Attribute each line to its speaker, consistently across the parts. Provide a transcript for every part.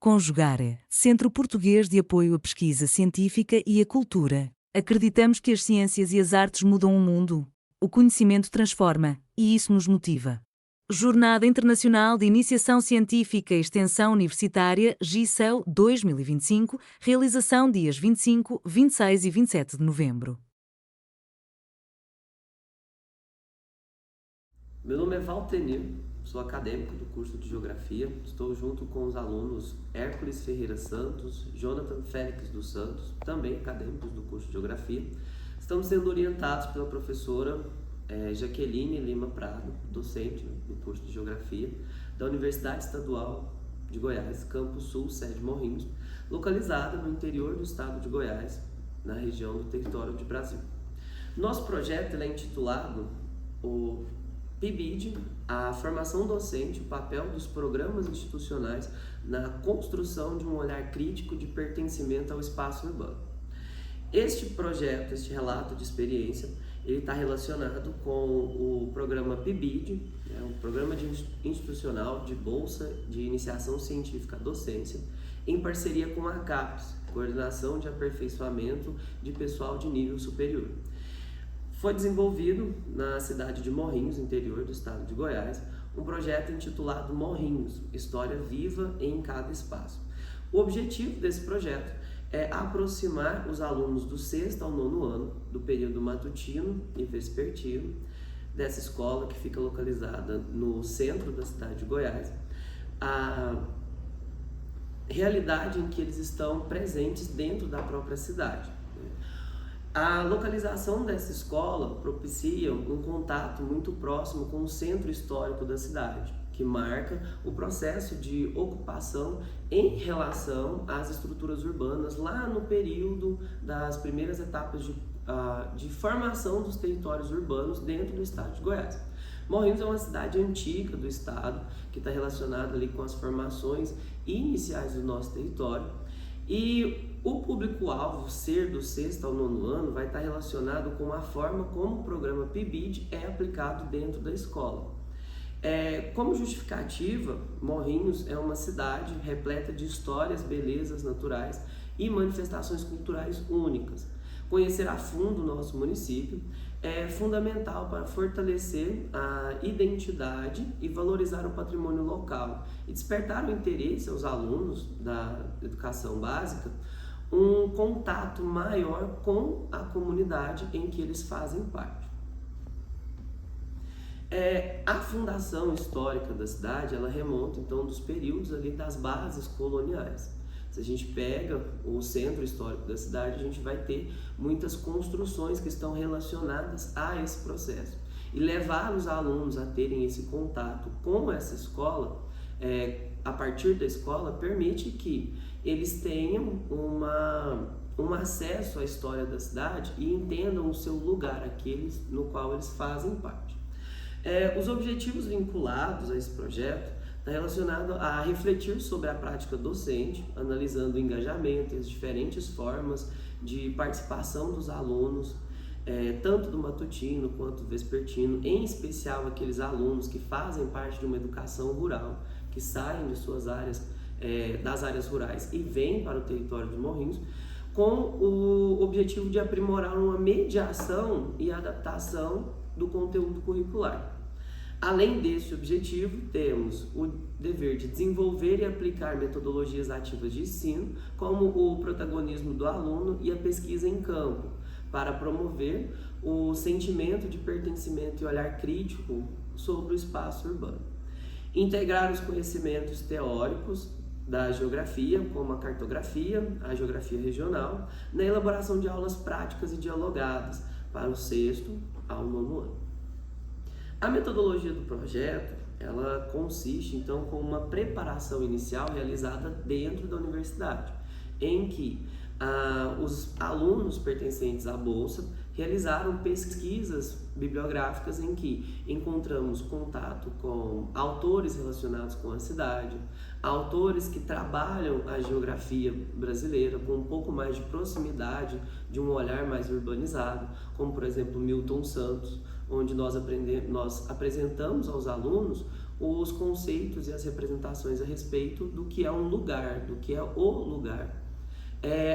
Speaker 1: Conjugare, Centro Português de Apoio à Pesquisa Científica e à Cultura. Acreditamos que as ciências e as artes mudam o mundo. O conhecimento transforma, e isso nos motiva. Jornada Internacional de Iniciação Científica e Extensão Universitária GICEL 2025, realização dias 25, 26 e 27 de novembro.
Speaker 2: Meu nome é Valtenir, sou acadêmico do curso de Geografia. Estou junto com os alunos Hércules Ferreira Santos, Jonathan Félix dos Santos, também acadêmicos do curso de Geografia. Estamos sendo orientados pela professora Jaqueline Lima Prado, docente do curso de Geografia, da Universidade Estadual de Goiás, Campus Sul, sede Morrinhos, localizada no interior do estado de Goiás, na região do Território de Brasil. Nosso projeto é intitulado o PIBID, a formação docente, o papel dos programas institucionais na construção de um olhar crítico de pertencimento ao espaço urbano. Este projeto, este relato de experiência, ele está relacionado com o programa PIBID, um programa institucional de Bolsa de Iniciação Científica à Docência, em parceria com a CAPES, Coordenação de Aperfeiçoamento de Pessoal de Nível Superior. Foi desenvolvido na cidade de Morrinhos, interior do estado de Goiás, um projeto intitulado Morrinhos, História Viva em Cada Espaço. O objetivo desse projeto é aproximar os alunos do 6º ao 9º ano, do período matutino e vespertino, dessa escola que fica localizada no centro da cidade de Goiás, a realidade em que eles estão presentes dentro da própria cidade. A localização dessa escola propicia um contato muito próximo com o centro histórico da cidade, que marca o processo de ocupação em relação às estruturas urbanas lá no período das primeiras etapas de formação dos territórios urbanos dentro do estado de Goiás. Morrinhos é uma cidade antiga do estado, que está relacionada ali com as formações iniciais do nosso território, e o público-alvo ser do 6º ao 9º ano vai estar relacionado com a forma como o programa PIBID é aplicado dentro da escola. Como justificativa, Morrinhos é uma cidade repleta de histórias, belezas naturais e manifestações culturais únicas. Conhecer a fundo o nosso município é fundamental para fortalecer a identidade e valorizar o patrimônio local e despertar o interesse aos alunos da educação básica, um contato maior com a comunidade em que eles fazem parte. A fundação histórica da cidade, ela remonta então dos períodos ali das bases coloniais. Se a gente pega o centro histórico da cidade, a gente vai ter muitas construções que estão relacionadas a esse processo. E levar os alunos a terem esse contato com essa escola, a partir da escola, permite que eles tenham um acesso à história da cidade e entendam o seu lugar, aqueles no qual eles fazem parte. Os objetivos vinculados a esse projeto está relacionado a refletir sobre a prática docente, analisando o engajamento e as diferentes formas de participação dos alunos, tanto do matutino quanto do vespertino, em especial aqueles alunos que fazem parte de uma educação rural, que saem de suas áreas, das áreas rurais e vêm para o território de Morrinhos, com o objetivo de aprimorar uma mediação e adaptação do conteúdo curricular. Além desse objetivo, temos o dever de desenvolver e aplicar metodologias ativas de ensino, como o protagonismo do aluno e a pesquisa em campo, para promover o sentimento de pertencimento e olhar crítico sobre o espaço urbano. Integrar os conhecimentos teóricos da geografia, como a cartografia, a geografia regional, na elaboração de aulas práticas e dialogadas para o 6º ao 9º ano. A metodologia do projeto, ela consiste então com uma preparação inicial realizada dentro da universidade, em que os alunos pertencentes à bolsa realizaram pesquisas bibliográficas em que encontramos contato com autores relacionados com a cidade, autores que trabalham a geografia brasileira com um pouco mais de proximidade, de um olhar mais urbanizado, como por exemplo Milton Santos, onde nós apresentamos aos alunos os conceitos e as representações a respeito do que é um lugar, do que é o lugar.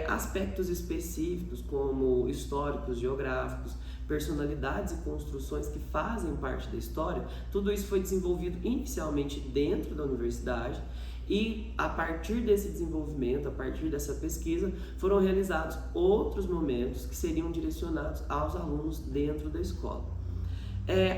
Speaker 2: Aspectos específicos como históricos, geográficos, personalidades e construções que fazem parte da história, tudo isso foi desenvolvido inicialmente dentro da universidade e a partir desse desenvolvimento, a partir dessa pesquisa, foram realizados outros momentos que seriam direcionados aos alunos dentro da escola.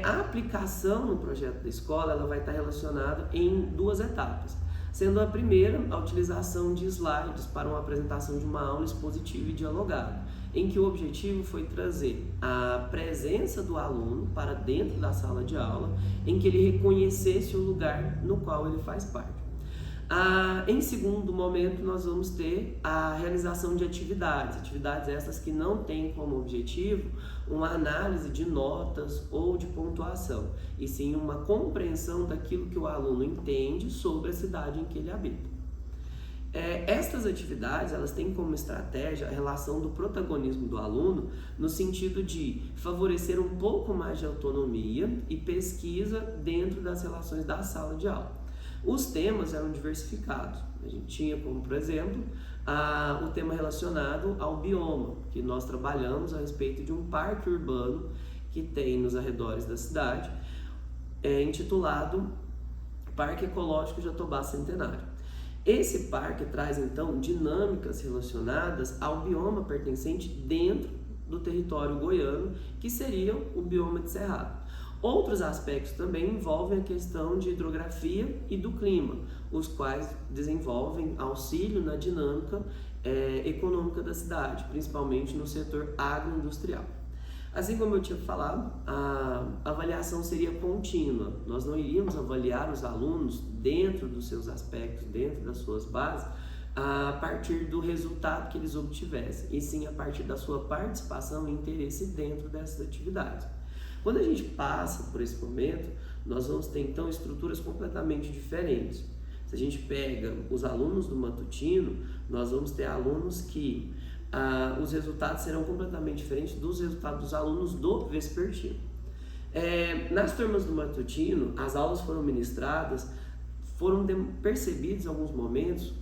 Speaker 2: A aplicação no projeto da escola ela vai estar relacionada em duas etapas. Sendo a primeira, a utilização de slides para uma apresentação de uma aula expositiva e dialogada, em que o objetivo foi trazer a presença do aluno para dentro da sala de aula, em que ele reconhecesse o lugar no qual ele faz parte. Em segundo momento, nós vamos ter a realização de atividades essas que não têm como objetivo uma análise de notas ou de pontuação, e sim uma compreensão daquilo que o aluno entende sobre a cidade em que ele habita. Estas atividades elas têm como estratégia a relação do protagonismo do aluno no sentido de favorecer um pouco mais de autonomia e pesquisa dentro das relações da sala de aula. Os temas eram diversificados. A gente tinha como, por exemplo, o tema relacionado ao bioma, que nós trabalhamos a respeito de um parque urbano que tem nos arredores da cidade, intitulado Parque Ecológico Jatobá Centenário. Esse parque traz, então, dinâmicas relacionadas ao bioma pertencente dentro do território goiano, que seria o bioma de Cerrado. Outros aspectos também envolvem a questão de hidrografia e do clima, os quais desenvolvem auxílio na dinâmica econômica da cidade, principalmente no setor agroindustrial. Assim como eu tinha falado, a avaliação seria contínua. Nós não iríamos avaliar os alunos dentro dos seus aspectos, dentro das suas bases, a partir do resultado que eles obtivessem, e sim a partir da sua participação e interesse dentro dessas atividades. Quando a gente passa por esse momento, nós vamos ter então estruturas completamente diferentes. Se a gente pega os alunos do matutino, nós vamos ter alunos que os resultados serão completamente diferentes dos resultados dos alunos do vespertino. Nas turmas do matutino, as aulas foram ministradas, foram percebidos em alguns momentos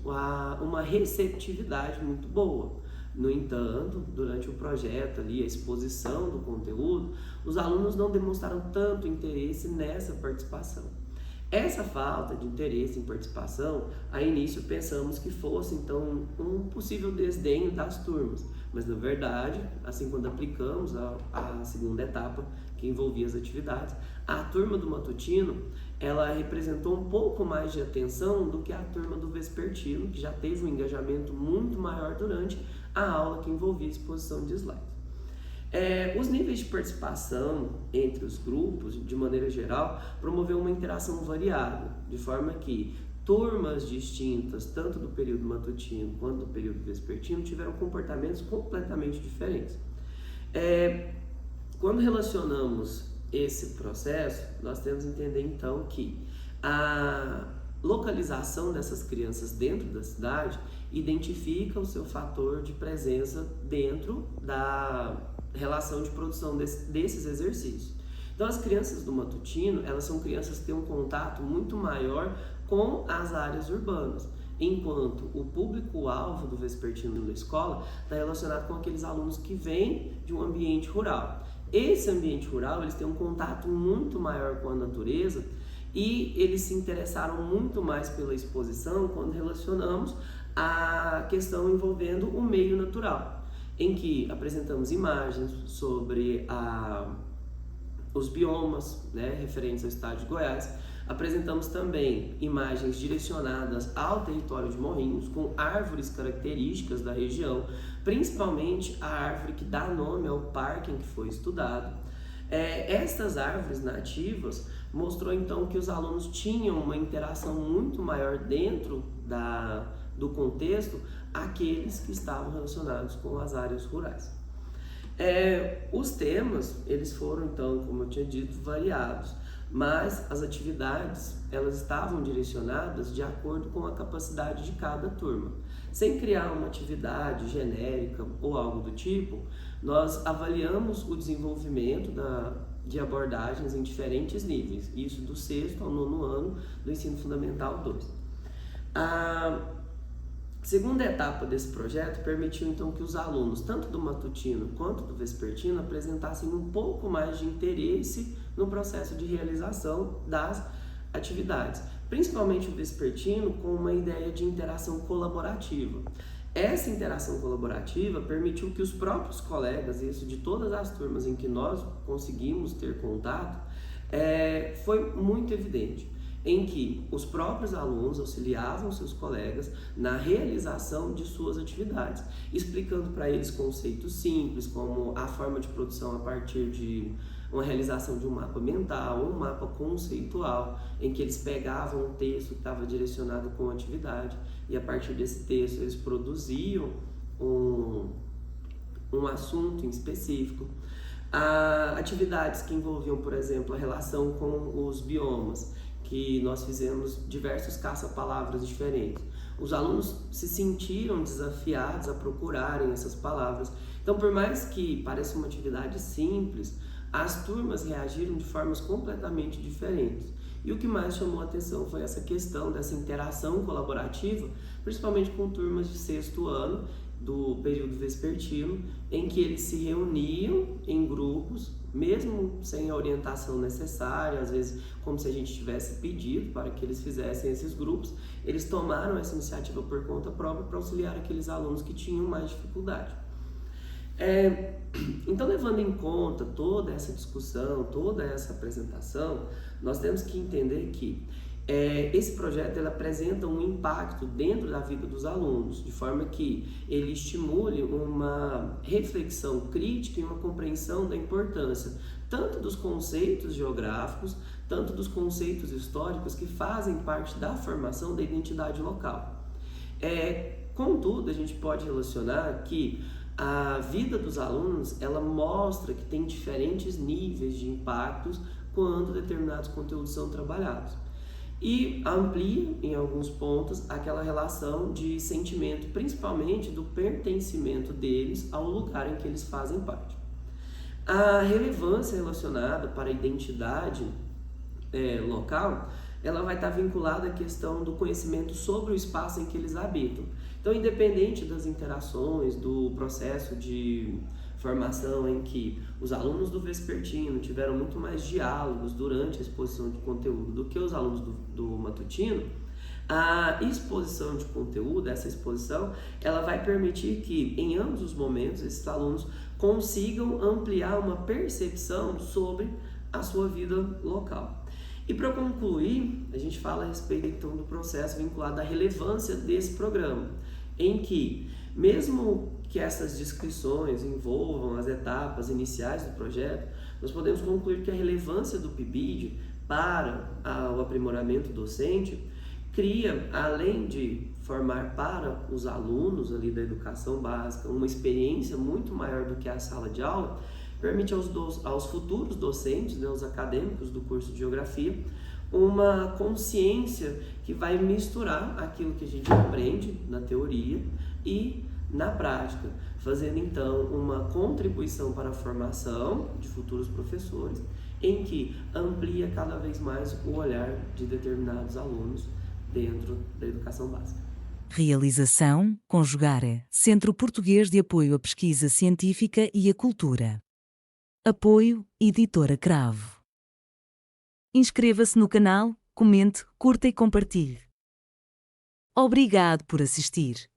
Speaker 2: uma receptividade muito boa. No entanto, durante o projeto ali, a exposição do conteúdo, os alunos não demonstraram tanto interesse nessa participação. Essa falta de interesse em participação, a início pensamos que fosse então um possível desdenho das turmas, mas na verdade, assim quando aplicamos a segunda etapa, que envolvia as atividades, a turma do matutino, ela representou um pouco mais de atenção do que a turma do vespertino, que já teve um engajamento muito maior durante a aula que envolvia a exposição de slides. Os níveis de participação entre os grupos, de maneira geral, promoveu uma interação variada, de forma que turmas distintas, tanto do período matutino quanto do período vespertino, tiveram comportamentos completamente diferentes. Quando relacionamos esse processo, nós temos que entender então que a localização dessas crianças dentro da cidade identifica o seu fator de presença dentro da relação de produção desses exercícios. Então as crianças do matutino, elas são crianças que têm um contato muito maior com as áreas urbanas, enquanto o público-alvo do vespertino da escola está relacionado com aqueles alunos que vêm de um ambiente rural. Esse ambiente rural, eles têm um contato muito maior com a natureza e eles se interessaram muito mais pela exposição quando relacionamos a questão envolvendo o meio natural, em que apresentamos imagens sobre os biomas, referentes ao estado de Goiás. Apresentamos também imagens direcionadas ao território de Morrinhos, com árvores características da região, principalmente a árvore que dá nome ao parque em que foi estudado. Estas árvores nativas mostrou então que os alunos tinham uma interação muito maior dentro do contexto aqueles que estavam relacionados com as áreas rurais. Os temas, eles foram então, como eu tinha dito, variados, mas as atividades, elas estavam direcionadas de acordo com a capacidade de cada turma. Sem criar uma atividade genérica ou algo do tipo, nós avaliamos o desenvolvimento de abordagens em diferentes níveis, isso do 6º ao 9º ano do ensino fundamental 2. A segunda etapa desse projeto permitiu então que os alunos, tanto do matutino quanto do vespertino, apresentassem um pouco mais de interesse no processo de realização das atividades, principalmente o vespertino, com uma ideia de interação colaborativa. Essa interação colaborativa permitiu que os próprios colegas, isso de todas as turmas em que nós conseguimos ter contato, foi muito evidente, em que os próprios alunos auxiliavam seus colegas na realização de suas atividades, explicando para eles conceitos simples, como a forma de produção a partir de uma realização de um mapa mental, um mapa conceitual, em que eles pegavam um texto que estava direcionado com a atividade e a partir desse texto eles produziam um assunto em específico. Atividades que envolviam, por exemplo, a relação com os biomas, que nós fizemos diversos caça-palavras diferentes. Os alunos se sentiram desafiados a procurarem essas palavras. Então, por mais que pareça uma atividade simples, as turmas reagiram de formas completamente diferentes. E o que mais chamou a atenção foi essa questão dessa interação colaborativa, principalmente com turmas de 6º ano, do período vespertino, em que eles se reuniam em grupos, mesmo sem a orientação necessária, às vezes como se a gente tivesse pedido para que eles fizessem esses grupos, eles tomaram essa iniciativa por conta própria para auxiliar aqueles alunos que tinham mais dificuldade. Então, levando em conta toda essa discussão, toda essa apresentação, nós temos que entender que esse projeto ele apresenta um impacto dentro da vida dos alunos, de forma que ele estimule uma reflexão crítica e uma compreensão da importância tanto dos conceitos geográficos, tanto dos conceitos históricos que fazem parte da formação da identidade local. Contudo, a gente pode relacionar que a vida dos alunos ela mostra que tem diferentes níveis de impactos quando determinados conteúdos são trabalhados. E amplia, em alguns pontos, aquela relação de sentimento, principalmente do pertencimento deles ao lugar em que eles fazem parte. A relevância relacionada para a identidade local, ela vai estar vinculada à questão do conhecimento sobre o espaço em que eles habitam. Então, independente das interações, do processo de formação em que os alunos do vespertino tiveram muito mais diálogos durante a exposição de conteúdo do que os alunos do matutino, a exposição de conteúdo, essa exposição, ela vai permitir que, em ambos os momentos, esses alunos consigam ampliar uma percepção sobre a sua vida local. E para concluir, a gente fala a respeito então do processo vinculado à relevância desse programa, em que, mesmo que essas descrições envolvam as etapas iniciais do projeto, nós podemos concluir que a relevância do PIBID para o aprimoramento docente cria, além de formar para os alunos ali da educação básica uma experiência muito maior do que a sala de aula, permite aos futuros docentes, os acadêmicos do curso de Geografia, uma consciência que vai misturar aquilo que a gente aprende na teoria e na prática, fazendo então uma contribuição para a formação de futuros professores, em que amplia cada vez mais o olhar de determinados alunos dentro da educação básica.
Speaker 1: Realização, Conjugare, Centro Português de Apoio à Pesquisa Científica e à Cultura. Apoio, Editora Cravo. Inscreva-se no canal, comente, curta e compartilhe. Obrigado por assistir.